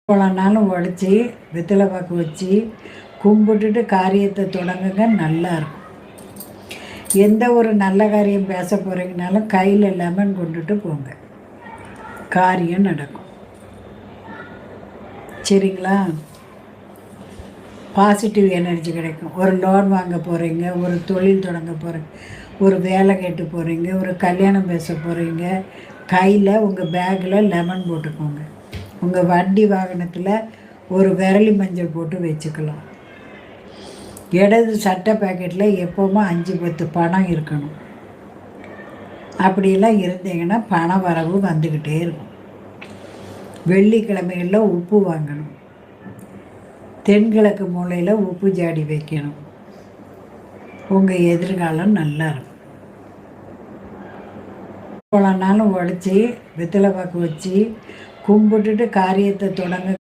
இவ்வளோ நாளும் உடச்சி வெத்தலை பாக்கு வச்சு கும்பிட்டுட்டு காரியத்தை தொடங்குங்க, நல்லா இருக்கும். எந்த ஒரு நல்ல காரியம் பேச போகிறீங்கனாலும் கையில் லெமன் கொண்டுட்டு போங்க, காரியம் நடக்கும். சரிங்களா? பாசிட்டிவ் எனர்ஜி கிடைக்கும். ஒரு லோன் வாங்க போகிறீங்க, ஒரு தொழில் தொடங்க போகிறீங்க, ஒரு வேலை கேட்டு போகிறீங்க, ஒரு கல்யாணம் பேச போகிறீங்க, கையில் உங்கள் பேக்கில் லெமன் போட்டுக்கோங்க. உங்கள் வண்டி வாகனத்தில் ஒரு விரலி மஞ்சள் போட்டு வச்சுக்கலாம். இடது சட்டை பேக்கெட்டில் எப்போவுமே 5-10 பணம் இருக்கணும். அப்படியெல்லாம் இருந்தீங்கன்னா பண வரவு வந்துக்கிட்டே இருக்கும். வெள்ளிக்கிழமைகளில் உப்பு வாங்கணும். தென்கிழக்கு மூலையில் உப்பு ஜாடி வைக்கணும். உங்கள் எதிர்காலம் நல்லா இருக்கும். இவ்வளோ நாளும் உடச்சி வெத்தலை பாக்கு வச்சு கும்பிட்டுட்டு காரியத்தை தொடங்க